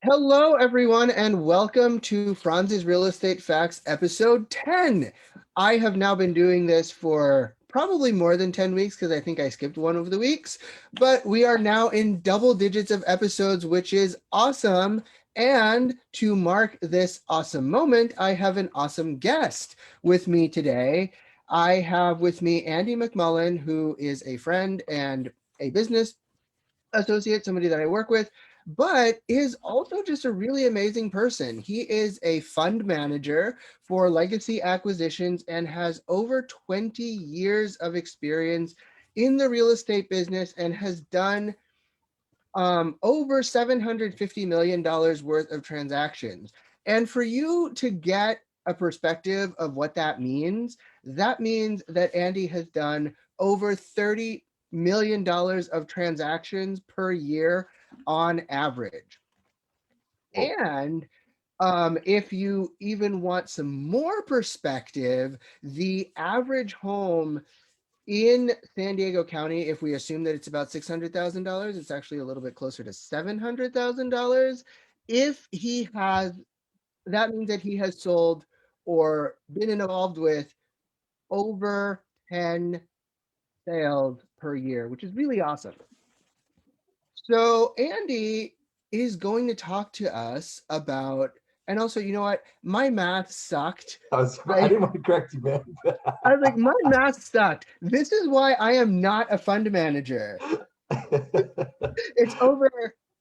Hello, everyone, and welcome to Franz's Real Estate Facts episode 10. I have now been doing this for probably more than 10 weeks because I think I skipped one of the weeks, but we are now in double digits of episodes, which is awesome. And to mark this awesome moment, I have an awesome guest with me today. I have with me Andy McMullen, who is a friend and a business associate, somebody that I work with, but is also just a really amazing person. He is a fund manager for Legacy Acquisitions and has over 20 years of experience in the real estate business and has done over $750 million worth of transactions. And for you to get a perspective of what that means that Andy has done over $30 million of transactions per year on average. Whoa. And if you even want some more perspective, the average home in San Diego County, if we assume that it's about $600,000, it's actually a little bit closer to $700,000. If he has, that means that he has sold or been involved with over 10 sales per year, which is really awesome. So Andy is going to talk to us about, and also, you know what? My math sucked. I didn't want to correct you, man. I was like, my math sucked. This is why I am not a fund manager. It's over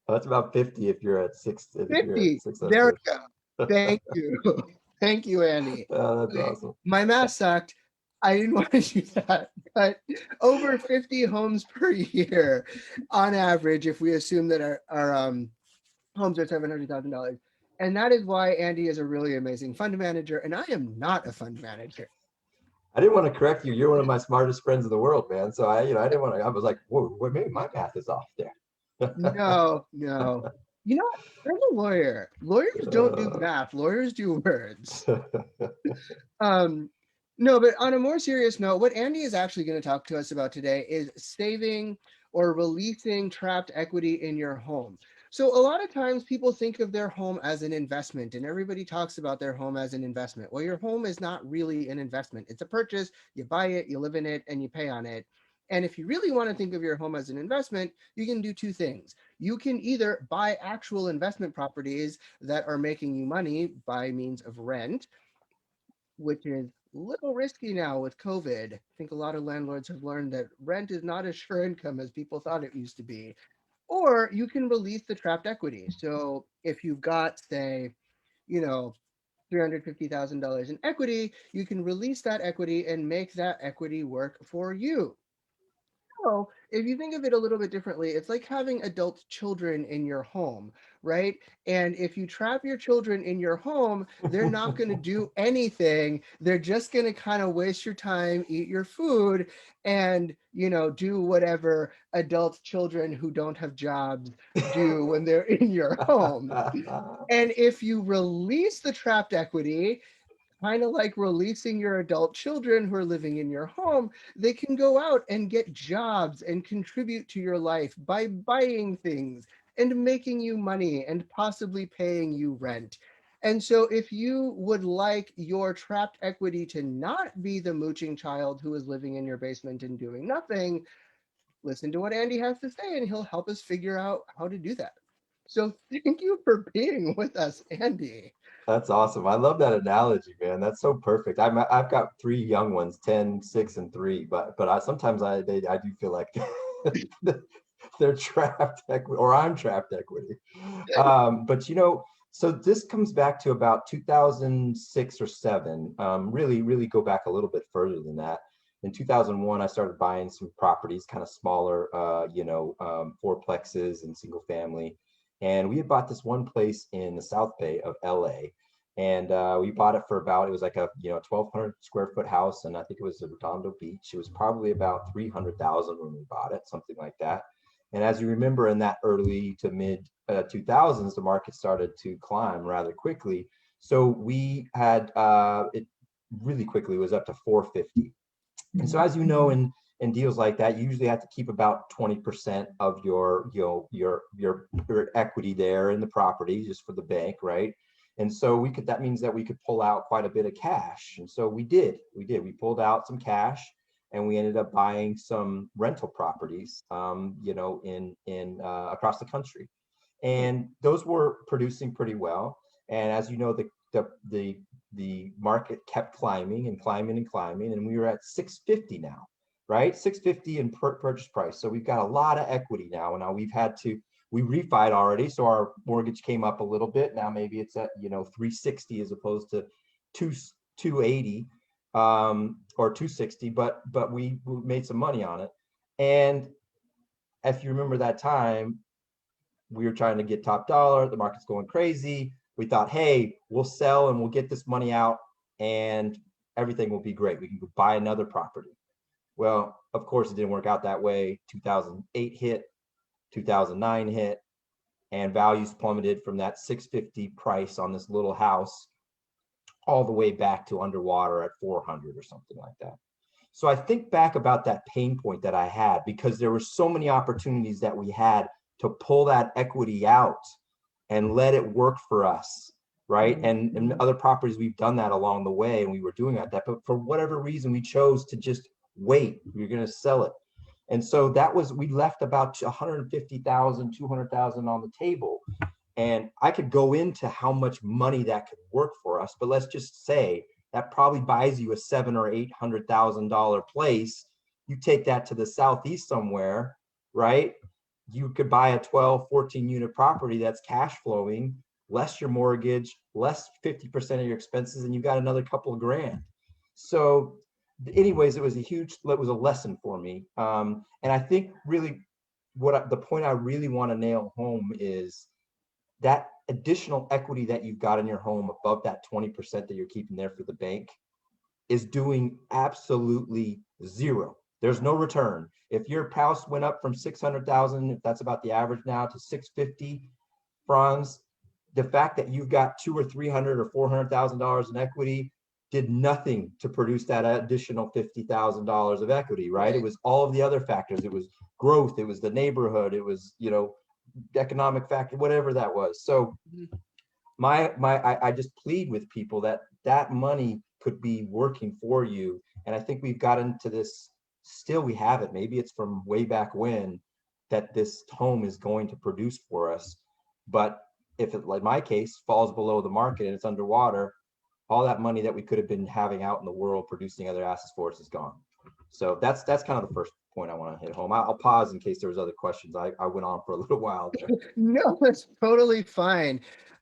That's about 50 if you're at 50. There 600. we go. Thank you. Thank you, Andy. Oh, that's Okay, awesome. my math sucked. I didn't want to do that, but over 50 homes per year on average, if we assume that our homes are $700,000. And that is why Andy is a really amazing fund manager, and I am not a fund manager. I didn't want to correct you. You're one of my smartest friends in the world, man. So I didn't want to. I was like, whoa, maybe my math is off there. No, no. You know what? I'm a lawyer. Lawyers don't do math. Lawyers do words. Um, no, but on a more serious note, what Andy is actually going to talk to us about today is saving or releasing trapped equity in your home. So a lot of times people think of their home as an investment, and everybody talks about their home as an investment. Well, your home is not really an investment. It's a purchase. You buy it, you live in it, and you pay on it. And if you really want to think of your home as an investment, you can do two things. You can either buy actual investment properties that are making you money by means of rent, which is a little risky now with COVID. I think a lot of landlords have learned that rent is not as sure income as people thought it used to be. Or you can release the trapped equity. So if you've got, say, you know, $350,000 in equity, you can release that equity and make that equity work for you. So if you think of it a little bit differently, it's like having adult children in your home, right? And if you trap your children in your home, they're not going to do anything. They're just going to kind of waste your time, eat your food, and, do whatever adult children who don't have jobs do when they're in your home. And if you release the trapped equity, kind of like releasing your adult children who are living in your home, they can go out and get jobs and contribute to your life by buying things and making you money and possibly paying you rent. And so if you would like your trapped equity to not be the mooching child who is living in your basement and doing nothing, listen to what Andy has to say and he'll help us figure out how to do that. So thank you for being with us, Andy. That's awesome. I love that analogy, man. That's so perfect. I've got three young ones, 10, 6, and 3, but sometimes I do feel like they're trapped equity, or I'm trapped equity. But so this comes back to about 2006 or 7. Really go back a little bit further than that. In 2001, I started buying some properties, kind of smaller, fourplexes and single family. And we had bought this one place in the South Bay of LA. And we bought it for about, it was like a 1,200 square foot house, and I think it was in Redondo Beach. It was probably about 300,000 when we bought it, something like that. And as you remember, in that early to mid 2000s, the market started to climb rather quickly. So we had it really quickly was up to 450. And so, as you know, in in deals like that, you usually have to keep about 20% of your, your equity there in the property just for the bank, right? And so that means that we could pull out quite a bit of cash. And so we pulled out some cash, and we ended up buying some rental properties, in across the country. And those were producing pretty well. And as you know, the market kept climbing and climbing and climbing, and we were at 650 now, right? 650 in purchase price. So we've got a lot of equity now. And now we refied already, so our mortgage came up a little bit. Now maybe it's at 360 as opposed to 280 or 260, but we made some money on it. And if you remember that time, we were trying to get top dollar, the market's going crazy. We thought, hey, we'll sell and we'll get this money out and everything will be great. We can go buy another property. Well, of course, it didn't work out that way. 2008 hit, 2009 hit, and values plummeted from that 650 price on this little house all the way back to underwater at 400 or something like that. So I think back about that pain point that I had, because there were so many opportunities that we had to pull that equity out and let it work for us, right? And other properties, we've done that along the way, and we were doing that. But for whatever reason, we chose to just wait. We were going to sell it. And so we left about 150,000, 200,000 on the table. And I could go into how much money that could work for us, but let's just say that probably buys you a $700,000 or $800,000 place. You take that to the Southeast somewhere, right? You could buy a 12, 14 unit property that's cash flowing, less your mortgage, less 50% of your expenses, and you got another couple of grand. So anyways, it was a lesson for me. And I think really the point I really want to nail home is that additional equity that you've got in your home above that 20% that you're keeping there for the bank is doing absolutely zero. There's no return. If your house went up from 600,000, if that's about the average now, to 650, Frantz, the fact that you've got $200,000 or $300,000 or $400,000 in equity did nothing to produce that additional $50,000 of equity, right? It was all of the other factors. It was growth. It was the neighborhood. It was, economic factor, whatever that was. So I just plead with people that money could be working for you. And I think we've got into this, still we have it. Maybe it's from way back when, that this home is going to produce for us. But if it, like my case, falls below the market and it's underwater, all that money that we could have been having out in the world producing other assets for us is gone. So that's kind of the first point I want to hit home. I'll pause in case there was other questions. I went on for a little while there. No, that's totally fine.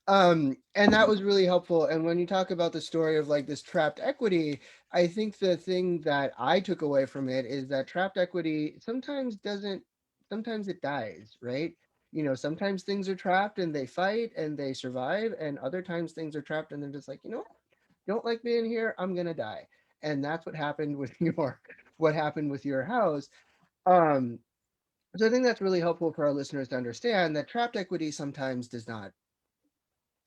And that was really helpful. And when you talk about the story of like this trapped equity, I think the thing that I took away from it is that trapped equity sometimes it dies, right? Sometimes things are trapped and they fight and they survive, and other times things are trapped and they're just like, don't like being here, I'm gonna die. And that's what happened with your house. So I think that's really helpful for our listeners to understand that trapped equity sometimes does not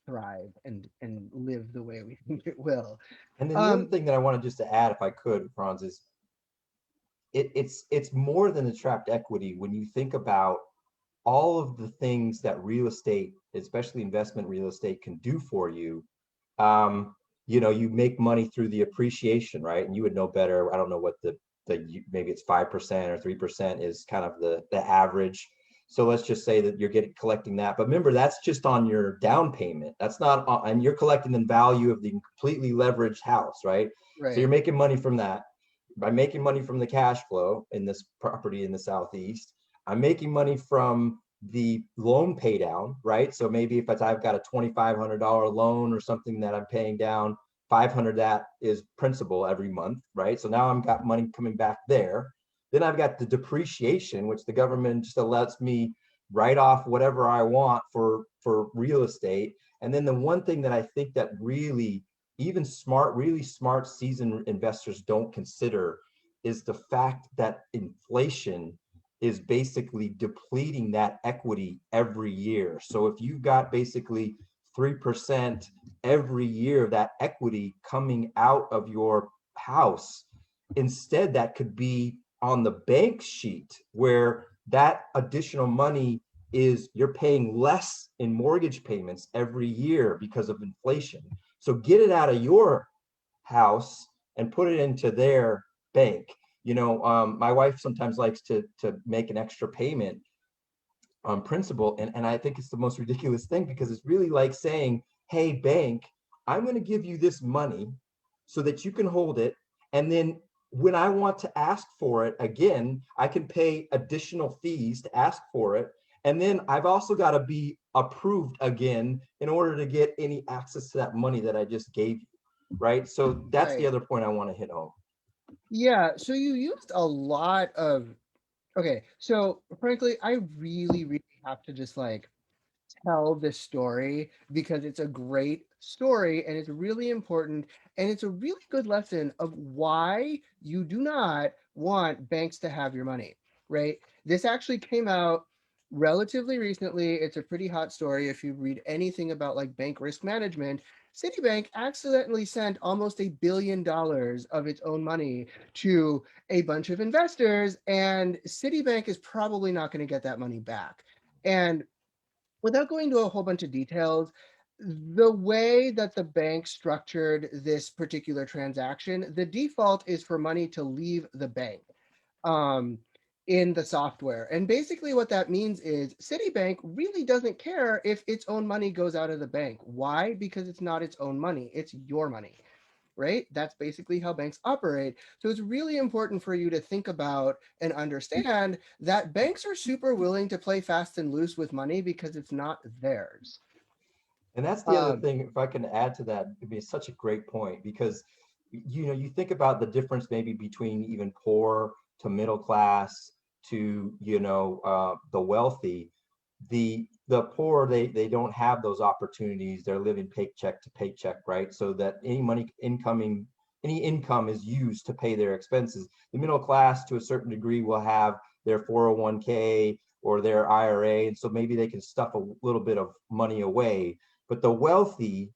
thrive and live the way we think it will. And then the other thing that I wanted just to add, if I could, Frantz, is it's more than a trapped equity when you think about all of the things that real estate, especially investment real estate, can do for you. You make money through the appreciation, right? And you would know better. I don't know what maybe it's 5% or 3% is kind of the average. So let's just say that you're collecting that. But remember, that's just on your down payment. That's not, and you're collecting the value of the completely leveraged house, right? So you're making money from that. By making money from the cash flow in this property in the Southeast, I'm making money from the loan pay down, right? So maybe if I've got a $2,500 loan or something that I'm paying down, 500 that is principal every month, right? So now I've got money coming back there. Then I've got the depreciation, which the government just lets me write off whatever I want for real estate. And then the one thing that I think that really smart seasoned investors don't consider is the fact that inflation is basically depleting that equity every year. So if you've got basically 3% every year of that equity coming out of your house, instead that could be on the bank sheet where that additional money is you're paying less in mortgage payments every year because of inflation. So get it out of your house and put it into their bank. My wife sometimes likes to make an extra payment on principal, and I think it's the most ridiculous thing, because it's really like saying, hey bank, I'm going to give you this money so that you can hold it, and then when I want to ask for it again, I can pay additional fees to ask for it, and then I've also got to be approved again in order to get any access to that money that I just gave you, right? So that's the Right. other point I want to hit home. Yeah. So you used a lot of, okay. So frankly, I really, really have to just like tell this story because it's a great story and it's really important. And it's a really good lesson of why you do not want banks to have your money, right? This actually came out relatively recently. It's a pretty hot story. If you read anything about like bank risk management, Citibank accidentally sent almost $1 billion of its own money to a bunch of investors, and Citibank is probably not going to get that money back. And without going into a whole bunch of details, the way that the bank structured this particular transaction, the default is for money to leave the bank um, in the software. And basically, what that means is Citibank really doesn't care if its own money goes out of the bank. Why? Because it's not its own money, it's your money, right? That's basically how banks operate. So it's really important for you to think about and understand that banks are super willing to play fast and loose with money because it's not theirs. And that's the other Um, thing, if I can add to that, it'd be such a great point, because you think about the difference maybe between even poor to middle class to the wealthy. The poor, they don't have those opportunities. They're living paycheck to paycheck, right? So that any income is used to pay their expenses. The middle class to a certain degree will have their 401k or their IRA, and so maybe they can stuff a little bit of money away. But the wealthy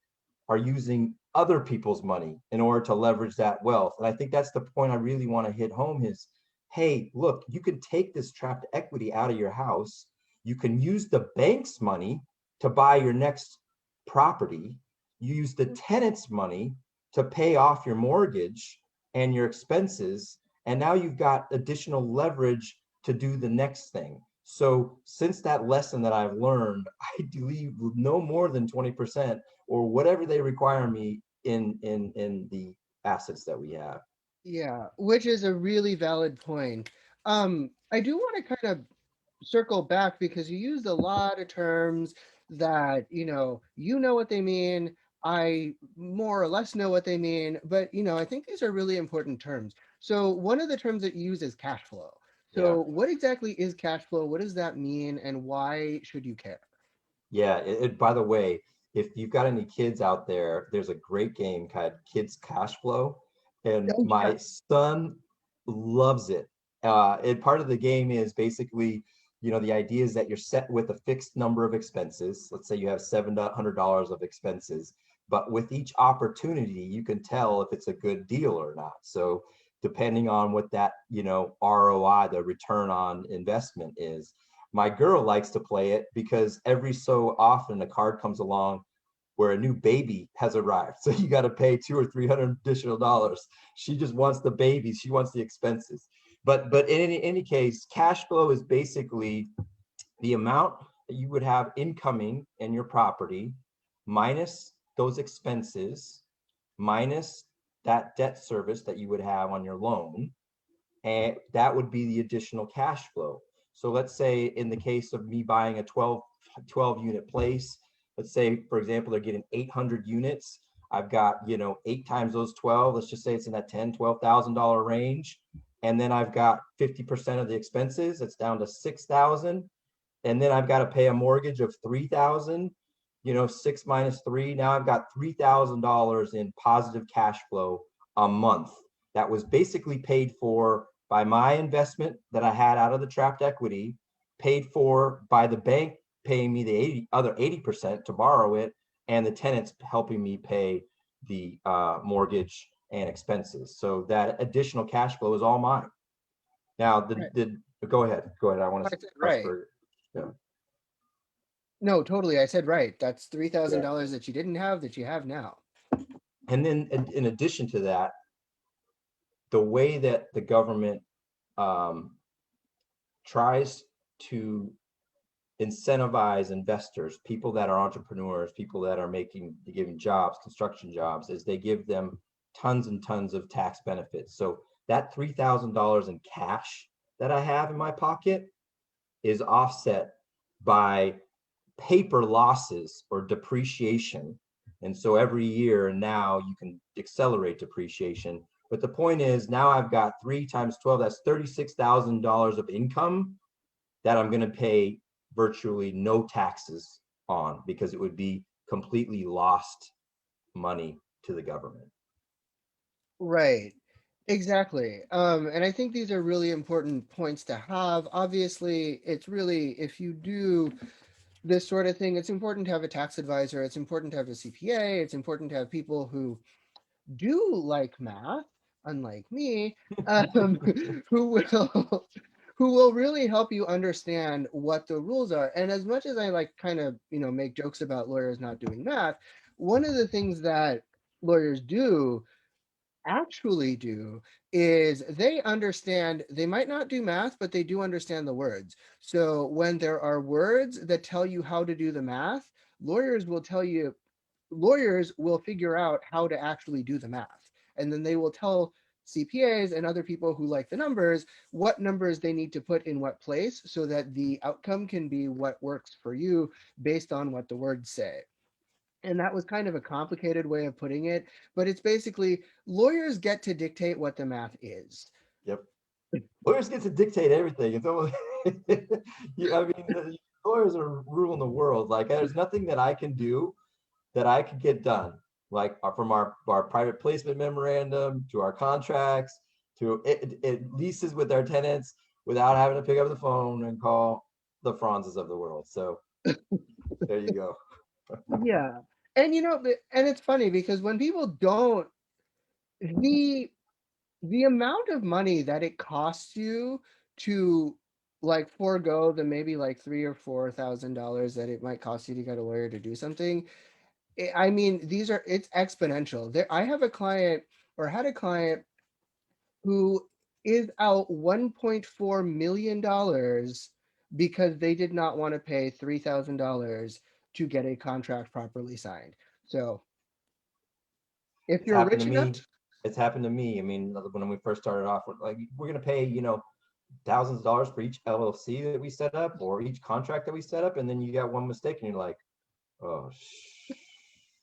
are using other people's money in order to leverage that wealth. And I think that's the point I really want to hit home is, hey, look, you can take this trapped equity out of your house. You can use the bank's money to buy your next property. You use the tenant's money to pay off your mortgage and your expenses. And now you've got additional leverage to do the next thing. So since that lesson that I've learned, I leave no more than 20% or whatever they require me in the assets that we have. yeah, which is a really valid point. I do want to kind of circle back because you used a lot of terms that you know what they mean. I more or less know what they mean, but I think these are really important terms. So one of the terms that you use is cash flow. Yeah. So what exactly is cash flow? What does that mean, and why should you care? Yeah. By the way, if you've got any kids out there, there's a great game called Kids Cash Flow, and Oh yeah. my son loves it. And part of the game is basically, the idea is that you're set with a fixed number of expenses. Let's say you have $700 of expenses, but with each opportunity, you can tell if it's a good deal or not. So depending on what that, ROI, the return on investment is. My girl likes to play it because every so often a card comes along where a new baby has arrived. So you got to pay 200 or 300 additional dollars. She just wants the babies. She wants the expenses. But in any case, cash flow is basically the amount that you would have incoming in your property minus those expenses, minus that debt service that you would have on your loan, and that would be the additional cash flow. So let's say in the case of me buying a 12 unit place, let's say, for example, they're getting 800 units. I've got, 8 times those 12, let's just say it's in that $10,000, $12,000 range. And then I've got 50% of the expenses. It's down to 6,000. And then I've got to pay a mortgage of 3,000, 6 - 3. Now I've got $3,000 in positive cash flow a month. That was basically paid for by my investment that I had out of the trapped equity, paid for by the bank paying me the other 80% to borrow it, and the tenants helping me pay the mortgage and expenses. So that additional cash flow is all mine. Now, Right. go ahead. Go ahead. I want I to said press right. for, yeah. No, totally. I said right. That's Yeah. $3,000 that you didn't have that you have now. And then in addition to that, the way that the government um, tries to incentivize investors, people that are entrepreneurs, people that are giving jobs, construction jobs, is they give them tons and tons of tax benefits. So that $3,000 in cash that I have in my pocket is offset by paper losses or depreciation. And so every year now you can accelerate depreciation. But the point is, now I've got 3 times 12, that's $36,000 of income that I'm going to pay virtually no taxes on, because it would be completely lost money to the government. Right. Exactly. And I think these are really important points to have. Obviously, it's really, if you do this sort of thing, it's important to have a tax advisor, it's important to have a CPA, it's important to have people who do like math, unlike me, um, who will who will really help you understand what the rules are. And as much as I like kind of, make jokes about lawyers not doing math, one of the things that lawyers do actually do is they understand, they might not do math, but they do understand the words. So when there are words that tell you how to do the math, lawyers will tell you, lawyers will figure out how to actually do the math. And then they will tell CPAs and other people who like the numbers what numbers they need to put in what place so that the outcome can be what works for you based on what the words say. And that was kind of a complicated way of putting it, but it's basically lawyers get to dictate what the math is. Yep. Lawyers get to dictate everything. It's almost, I mean, the lawyers are ruling the world. Like, there's nothing that I can do that I could get done, like from our private placement memorandum to our contracts to leases with our tenants, without having to pick up the phone and call the Franzes of the world. So there you go. Yeah. And and it's funny because when people don't, the the amount of money that it costs you to like forego the maybe like $3,000 or $4,000 that it might cost you to get a lawyer to do something. I mean, it's exponential. I have a client, or had a client, who is out $1.4 million because they did not want to pay $3,000 to get a contract properly signed. So if It's you're happened to rich enough, me. It's happened to me. I mean, when we first started off, like, we're gonna pay, thousands of dollars for each LLC that we set up or each contract that we set up, and then you got one mistake and you're like, oh,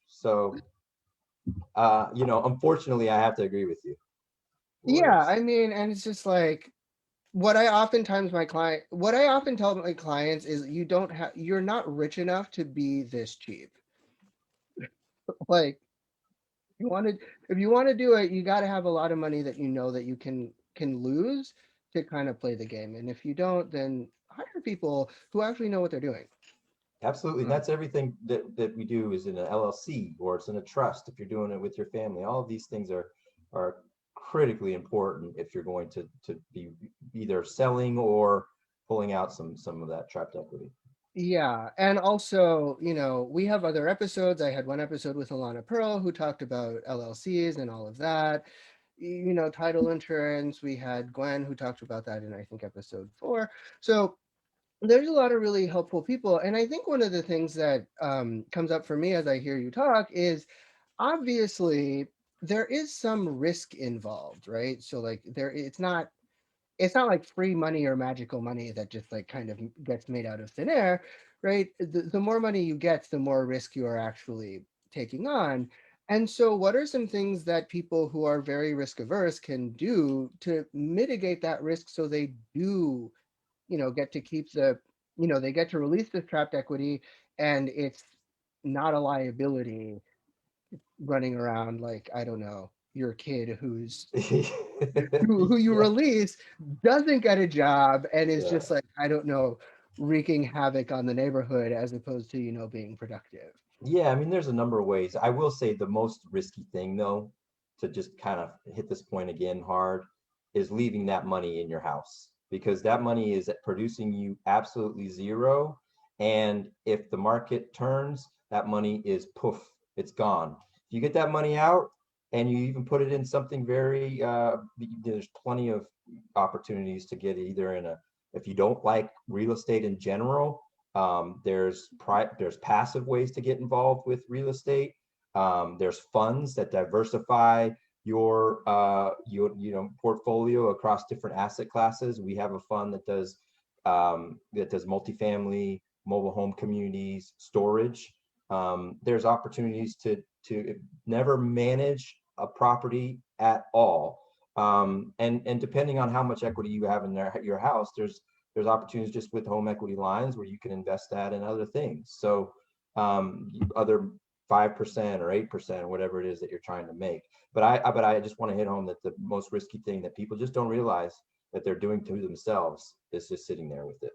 so unfortunately, I have to agree with you. yeah, Lawyers. I mean, and it's just like what I often tell my clients is you're not rich enough to be this cheap. Like, you want to if you want to do it, you got to have a lot of money that you know that you can lose to kind of play the game. And if you don't, then hire people who actually know what they're doing. Absolutely. And Um, that's everything that we do is in an LLC, or it's in a trust if you're doing it with your family. All of these things are critically important if you're going to be either selling or pulling out some of that trapped equity. yeah, and also, we have other episodes. I had one episode with Alana Pearl who talked about LLCs and all of that. Title insurance. We had Gwen who talked about that in, I think, episode 4. So there's a lot of really helpful people. And I think one of the things that comes up for me as I hear you talk is, obviously there is some risk involved, right? So like it's not like free money or magical money that just like kind of gets made out of thin air, right? The more money you get, the more risk you are actually taking on. And so what are some things that people who are very risk averse can do to mitigate that risk so they do, get to keep they get to release the trapped equity, and it's not a liability running around like, I don't know, your kid who you Yeah. release doesn't get a job and is Yeah. just like, I don't know, wreaking havoc on the neighborhood as opposed to, being productive. Yeah, I mean, there's a number of ways. I will say the most risky thing, though, to just kind of hit this point again hard, is leaving that money in your house, because that money is producing you absolutely zero. And if the market turns, that money is poof, it's gone. If you get that money out and you even put it in something very, there's plenty of opportunities to get either in a, if you don't like real estate in general, there's passive ways to get involved with real estate. There's funds that diversify your portfolio across different asset classes. We have a fund that does multifamily, mobile home communities, storage. There's opportunities to never manage a property at all. And depending on how much equity you have in your house, there's opportunities just with home equity lines where you can invest that in other things. So other 5% or 8%, whatever it is that you're trying to make. But I just want to hit home that the most risky thing that people just don't realize that they're doing to themselves is just sitting there with it.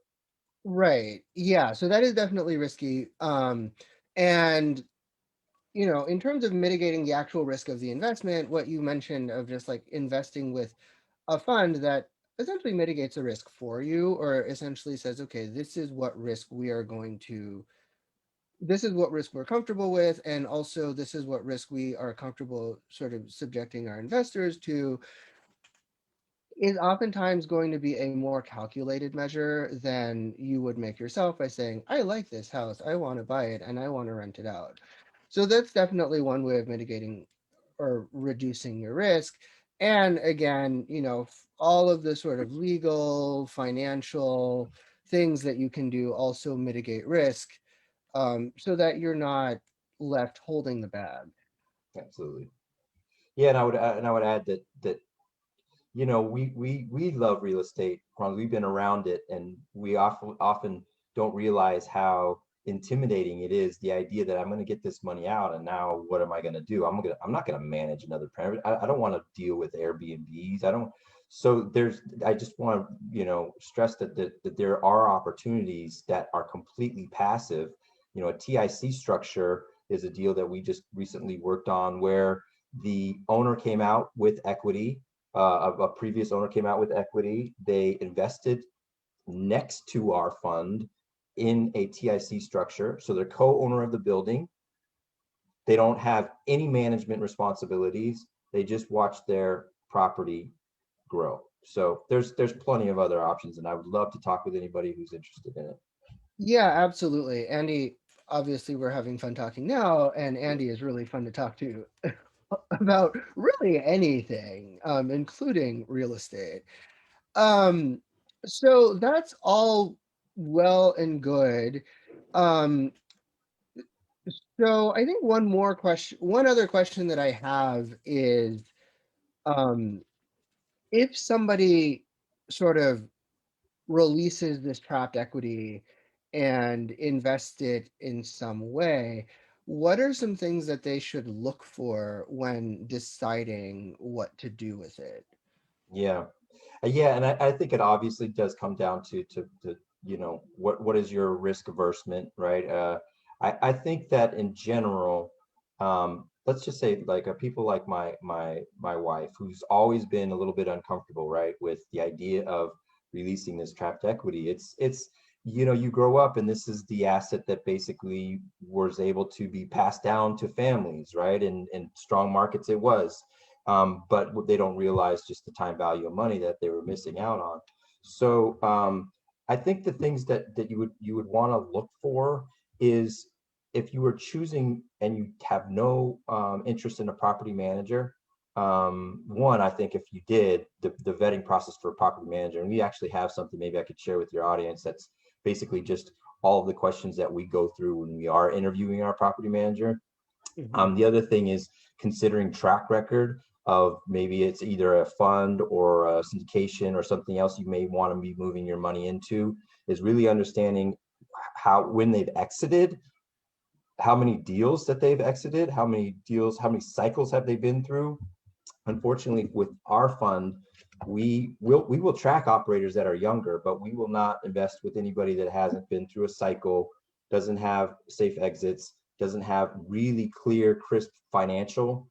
Right. Yeah. So that is definitely risky. And in terms of mitigating the actual risk of the investment, what you mentioned of just like investing with a fund that essentially mitigates the risk for you, or essentially says, okay, this is what risk we're comfortable with, and also this is what risk we are comfortable sort of subjecting our investors to, is oftentimes going to be a more calculated measure than you would make yourself by saying, I like this house, I want to buy it, and I want to rent it out. So that's definitely one way of mitigating or reducing your risk. And again, all of the sort of legal, financial things that you can do also mitigate risk, so that you're not left holding the bag. Absolutely. Yeah, and I would add that we love real estate. We've been around it, and we often don't realize how intimidating it is. The idea that I'm going to get this money out, and now what am I going to do? I'm not going to manage another parent. I don't want to deal with Airbnbs. I don't. So I just want to stress that there are opportunities that are completely passive. A TIC structure is a deal that we just recently worked on where the owner came out with equity. A previous owner came out with equity. They invested next to our fund in a TIC structure. So they're co-owner of the building. They don't have any management responsibilities. They just watch their property grow. So there's plenty of other options, and I would love to talk with anybody who's interested in it. Yeah, absolutely. Andy, obviously we're having fun talking now, and Andy is really fun to talk to about really anything, including real estate. Um, so that's all well and good. Um, so I think one other question that I have is, um, if somebody sort of releases this trapped equity and invest it in some way, what are some things that they should look for when deciding what to do with it? Yeah. Yeah, and I think it obviously does come down to what is your risk aversion, right? I think that in general, let's just say like people like my wife, who's always been a little bit uncomfortable, right, with the idea of releasing this trapped equity. It's you grow up and this is the asset that basically was able to be passed down to families, right? And in strong markets it was. But they don't realize just the time value of money that they were missing out on. So I think the things that you would want to look for is, if you were choosing and you have no interest in a property manager. One, I think if you did the vetting process for a property manager, and we actually have something maybe I could share with your audience that's basically just all of the questions that we go through when we are interviewing our property manager. Mhm. The other thing is considering track record of, maybe it's either a fund or a syndication or something else you may want to be moving your money into, is really understanding when they've exited, how many deals that they've exited, how many cycles have they been through. Unfortunately, with our fund, we will track operators that are younger, but we will not invest with anybody that hasn't been through a cycle, doesn't have safe exits, doesn't have really clear, crisp financial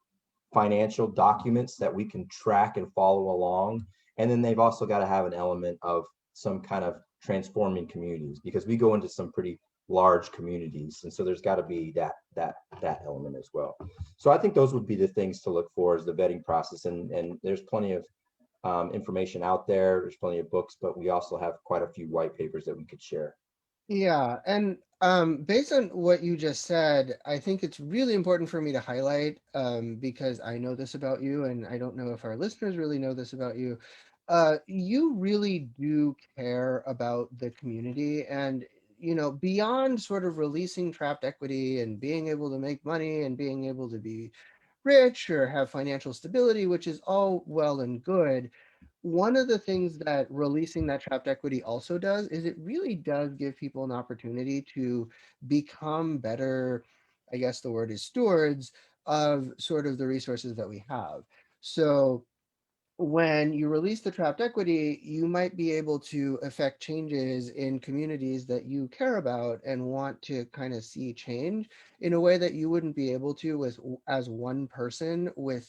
documents that we can track and follow along. And then they've also got to have an element of some kind of transforming communities, because we go into some pretty large communities, and so there's got to be that element as well. So I think those would be the things to look for, as the vetting process. And there's plenty of information out there. There's plenty of books, but we also have quite a few white papers that we could share. Yeah, and based on what you just said, I think it's really important for me to highlight, because I know this about you, and I don't know if our listeners really know this about you. You really do care about the community, and beyond sort of releasing trapped equity and being able to make money and being able to be rich or have financial stability, which is all well and good. One of the things that releasing that trapped equity also does is it really does give people an opportunity to become better, I guess the word is stewards of sort of the resources that we have. So when you release the trapped equity, you might be able to affect changes in communities that you care about and want to kind of see change in a way that you wouldn't be able to with as one person with,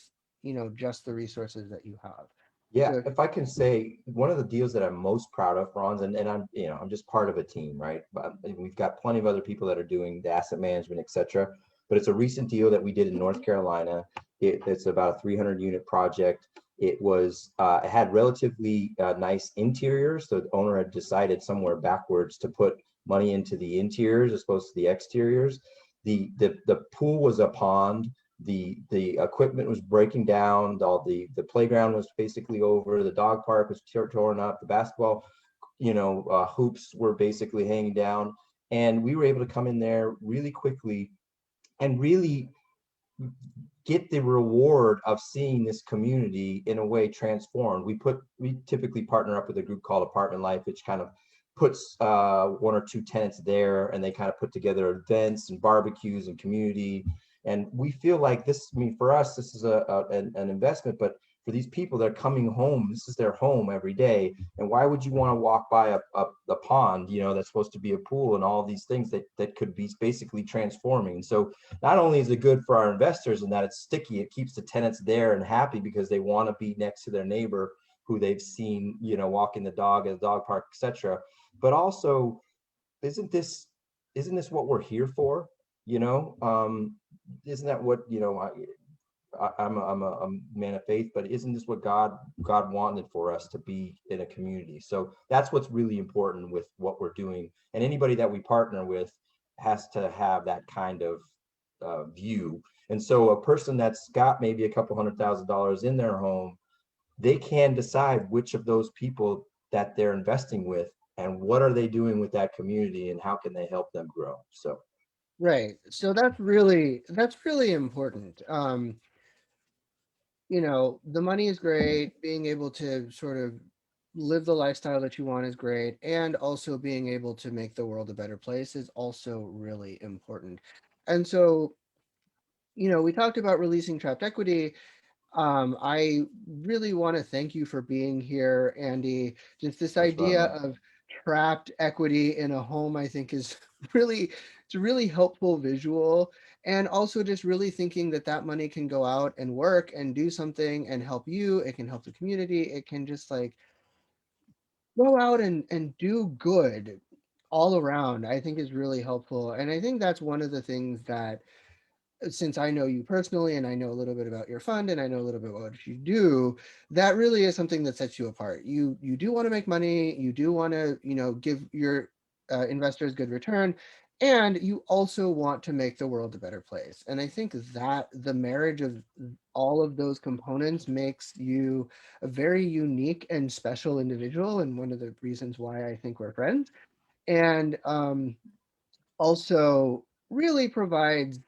just the resources that you have. Yeah, So if I can say, one of the deals that I'm most proud of, Franz, and I'm, I'm just part of a team, right? But we've got plenty of other people that are doing the asset management, et cetera. But it's a recent deal that we did in North Carolina. It's about a 300 unit project. It had relatively nice interiors. So the owner had decided somewhere backwards to put money into the interiors as opposed to the exteriors. The pool was a pond. The equipment was breaking down. All the playground was basically over. The dog park was torn up. The basketball, hoops were basically hanging down. And we were able to come in there really quickly and really get the reward of seeing this community in a way transformed. We typically partner up with a group called Apartment Life, which kind of puts one or two tenants there, and they kind of put together events and barbecues and community. And we feel like this, I mean, for us, this is an investment, but for these people, they're coming home. This is their home every day. And why would you want to walk by a pond, that's supposed to be a pool, and all these things that could be basically transforming? And so not only is it good for our investors in that it's sticky, it keeps the tenants there and happy because they want to be next to their neighbor who they've seen, walking the dog at the dog park, etc. But also, isn't this what we're here for? Isn't that what I'm a man of faith, but isn't this what God wanted for us to be in a community? So that's what's really important with what we're doing. And anybody that we partner with has to have that kind of view. And so a person that's got maybe a couple $100,000 in their home, they can decide which of those people that they're investing with and what are they doing with that community and how can they help them grow. So right. So that's really important. The money is great. Being able to sort of live the lifestyle that you want is great. And also being able to make the world a better place is also really important. And so, we talked about releasing trapped equity. I really want to thank you for being here, Andy. Just this much fun, idea man. of trapped equity in a home, I think is it's a really helpful visual. And also just really thinking that that money can go out and work and do something and help you. It can help the community. It can just like go out and do good all around, I think is really helpful. And I think that's one of the things that, since I know you personally and I know a little bit about your fund and I know a little bit about what you do, that really is something that sets you apart. You do want to make money, you do want to, give your investors good return, and you also want to make the world a better place. And I think that the marriage of all of those components makes you a very unique and special individual, and one of the reasons why I think we're friends. And also really provides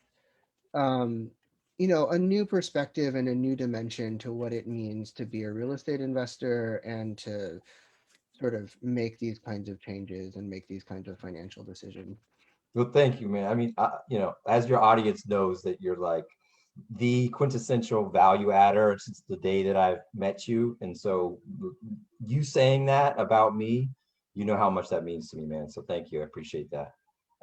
um, a new perspective and a new dimension to what it means to be a real estate investor and to sort of make these kinds of changes and make these kinds of financial decisions. Well, thank you, man. I mean, as your audience knows that you're like the quintessential value adder since the day that I've met you. And so you saying that about me, you know how much that means to me, man. So thank you. I appreciate that.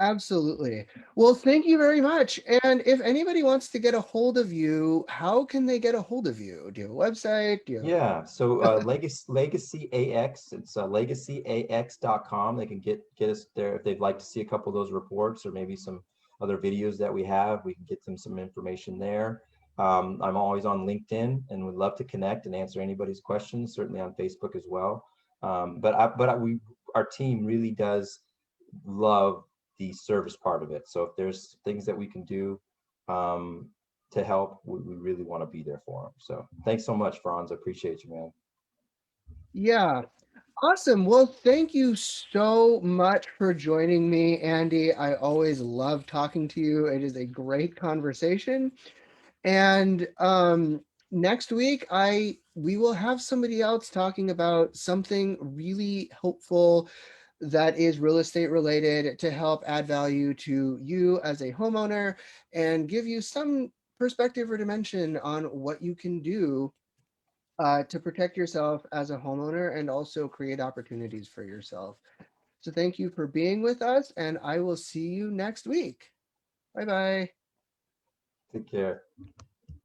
Absolutely. Well, thank you very much. And if anybody wants to get a hold of you, how can they get a hold of you? Do you have a website? Do you Yeah, so Legacy AX, it's legacyax.com. They can get us there if they'd like to see a couple of those reports or maybe some other videos that we have. We can get them some information there. I'm always on LinkedIn and would love to connect and answer anybody's questions, certainly on Facebook as well. Our team really does love the service part of it. So if there's things that we can do, um, to help, we really want to be there for them. So thanks so much, Franz. I appreciate you, man. Yeah. Awesome. Well, thank you so much for joining me, Andy. I always love talking to you. It is a great conversation. And next week, we will have somebody else talking about something really hopeful that is real estate related to help add value to you as a homeowner and give you some perspective or dimension on what you can do to protect yourself as a homeowner and also create opportunities for yourself. So thank you for being with us, and I will see you next week. Bye bye. Take care.